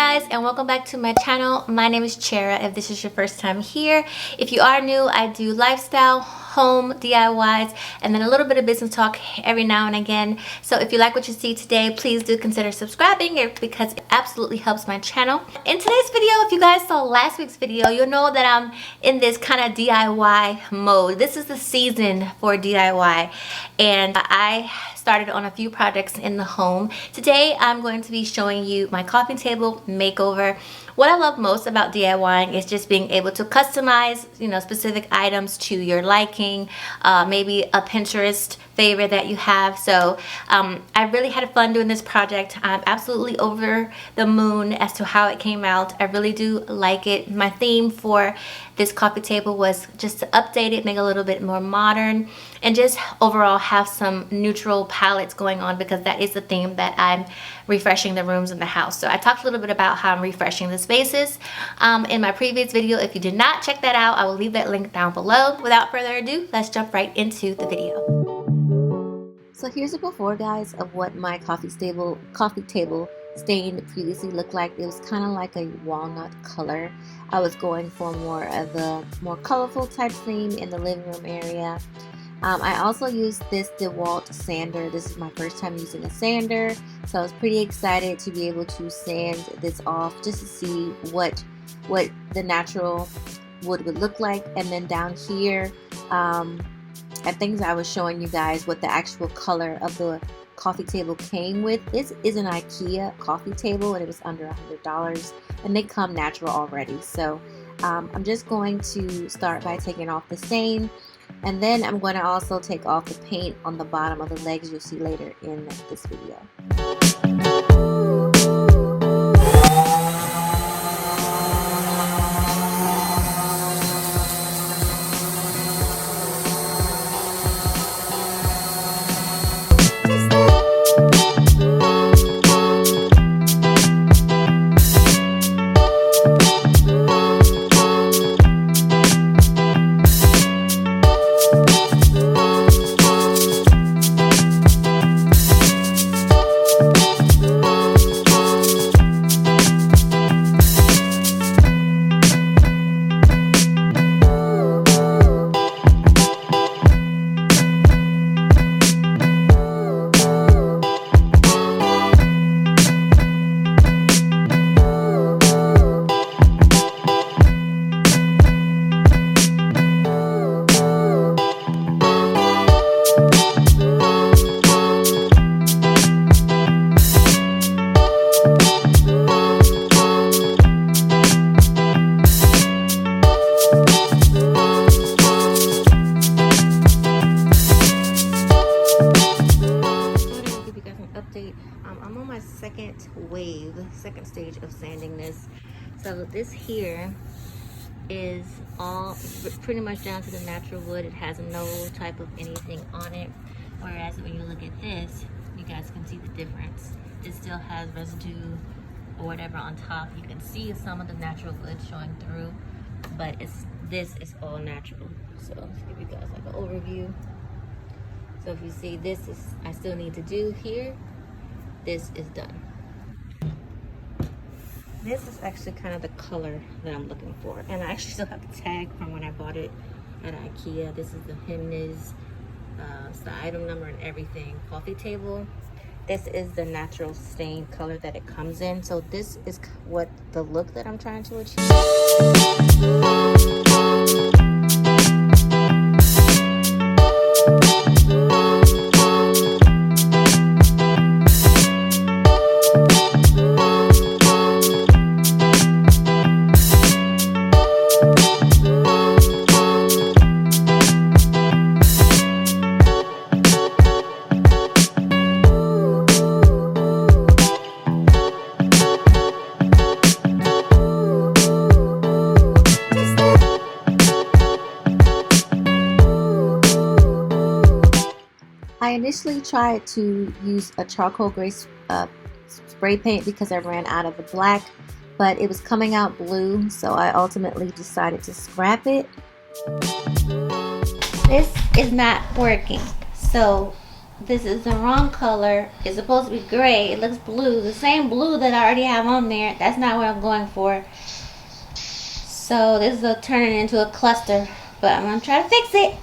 guys, and welcome back to my channel. My name is Chera if this is your first time here. If you are new, I do lifestyle, home, DIYs, and then a little bit of business talk every now and again. So if you like what you see today, please do consider subscribing because it absolutely helps my channel. In today's video, if you guys saw last week's video, you'll know that I'm in this kind of DIY mode. This is the season for DIY, and I started on a few projects in the home. Today I'm going to be showing you my coffee table makeover. What I love most about DIYing is just being able to customize, specific items to your liking, maybe a Pinterest favorite that you have. So I really had fun doing this project. I'm absolutely over the moon as to how it came out. I really do like it. My theme for this coffee table was just to update it, make it a little bit more modern, and just overall have some neutral palettes going on, because that is the theme that I'm refreshing the rooms in the house. So I talked a little bit about how I'm refreshing the spaces in my previous video. If you did not check that out, I will leave that link down below. Without further ado, let's jump right into the video. So here's a before, guys, of what my coffee table stain previously looked like. It was kind of like a walnut color. I was going for more of a more colorful type theme in the living room area. I also used this DeWalt sander. This is my first time using a sander, so I was pretty excited to be able to sand this off just to see what the natural wood would look like. And then down here, I think I was showing you guys what the actual color of the coffee table came with. This is an IKEA coffee table, and it was under $100, and they come natural already. So I'm just going to start by taking off the stain, and then I'm going to also take off the paint on the bottom of the legs. You'll see later in this video. I'm on my second stage of sanding this. So this here is all pretty much down to the natural wood. It has no type of anything on it, whereas when you look at this, you guys can see the difference. It still has residue or whatever on top. You can see some of the natural wood showing through, but this is all natural. So let's give you guys like an overview. So if you see, this is I still need to do here. This is done. This is actually kind of the color that I'm looking for, and I actually still have the tag from when I bought it at IKEA. This is the Himnes, it's the item number and everything. Coffee table. This is the natural stain color that it comes in. So this is what the look that I'm trying to achieve. I initially tried to use a charcoal gray spray paint because I ran out of the black, but it was coming out blue, so I ultimately decided to scrap it. This is not working. So this is the wrong color. It's supposed to be gray. It looks blue. The same blue that I already have on there. That's not what I'm going for. So this is turning into a cluster. But I'm going to try to fix it.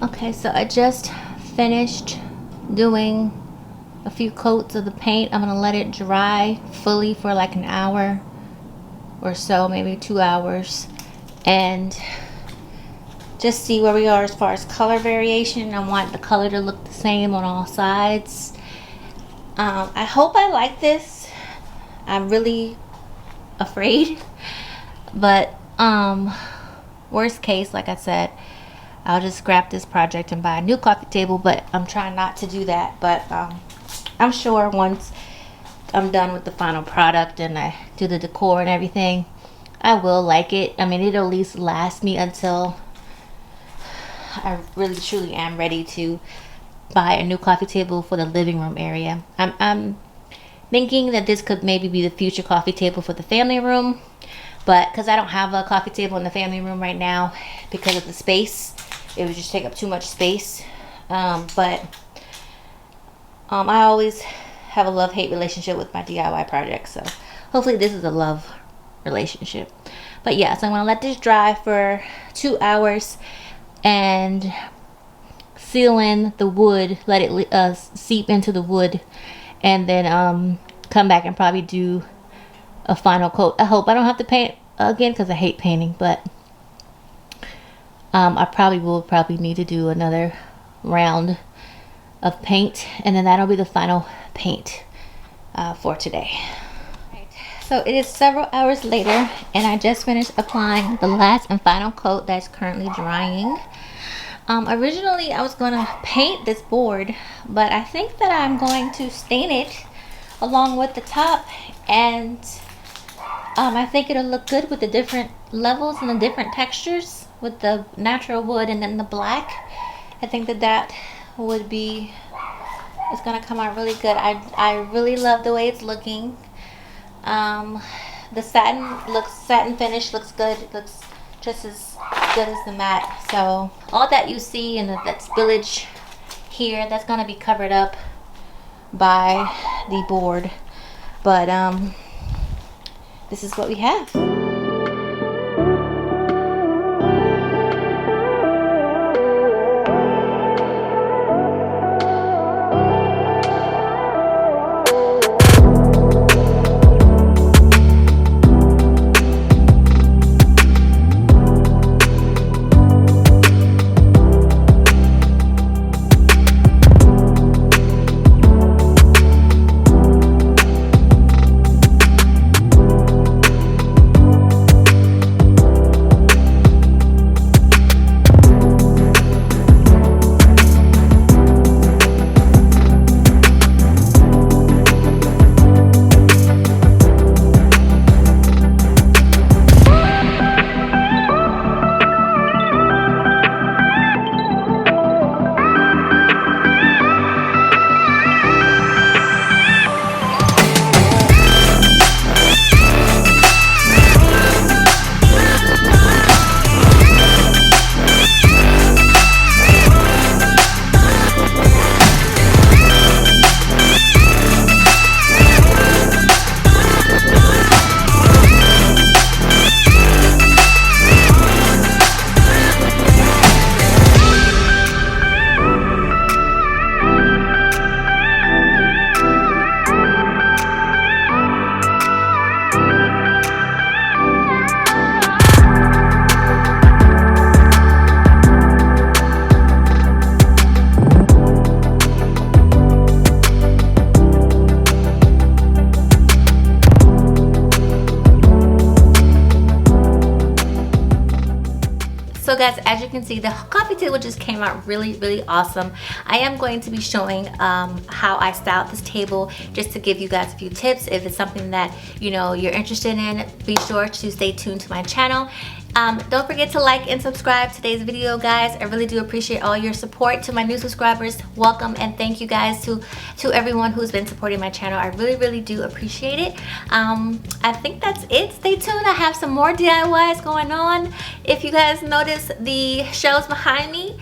Okay, so I just finished doing a few coats of the paint. I'm gonna let it dry fully for like an hour or so, maybe 2 hours, and just see where we are as far as color variation. I want the color to look the same on all sides. I hope I like this. I'm really afraid, but worst case, like I said, I'll just scrap this project and buy a new coffee table, but I'm trying not to do that. But I'm sure once I'm done with the final product and I do the decor and everything, I will like it. I mean, it'll at least last me until I really truly am ready to buy a new coffee table for the living room area. I'm thinking that this could maybe be the future coffee table for the family room, but because I don't have a coffee table in the family room right now because of the space, it would just take up too much space. But I always have a love-hate relationship with my DIY projects, so hopefully this is a love relationship. But yeah, so I'm gonna let this dry for 2 hours and seal in the wood, let it seep into the wood, and then come back and probably do a final coat. I hope I don't have to paint again because I hate painting, but I probably need to do another round of paint, and then that'll be the final paint for today. Right. So it is several hours later, and I just finished applying the last and final coat that's currently drying. Originally I was going to paint this board, but I think that I'm going to stain it along with the top, and I think it'll look good with the different levels and the different textures with the natural wood and then the black. I think that would be, it's gonna come out really good. I really love the way it's looking. The satin finish looks good. It looks just as good as the matte. So all that you see and that spillage here, that's gonna be covered up by the board. But this is what we have. guys, as you can see, the coffee table just came out really awesome. I am going to be showing how I styled this table, just to give you guys a few tips. If it's something that you're interested in, be sure to stay tuned to my channel. Don't forget to like and subscribe today's video, guys. I really do appreciate all your support. To my new subscribers, welcome, and thank you guys to everyone who's been supporting my channel. I really do appreciate it. I think that's it. Stay tuned. I have some more DIYs going on. If you guys notice the shelves behind me,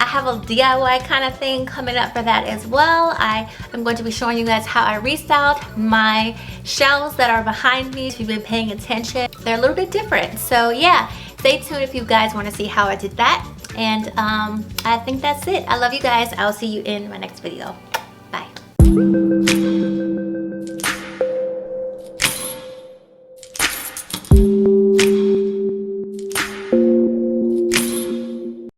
I have a DIY kind of thing coming up for that as well. I am going to be showing you guys how I restyled my shelves that are behind me. If you've been paying attention, they're a little bit different. So yeah, stay tuned if you guys want to see how I did that. And I think that's it. I love you guys. I'll see you in my next video.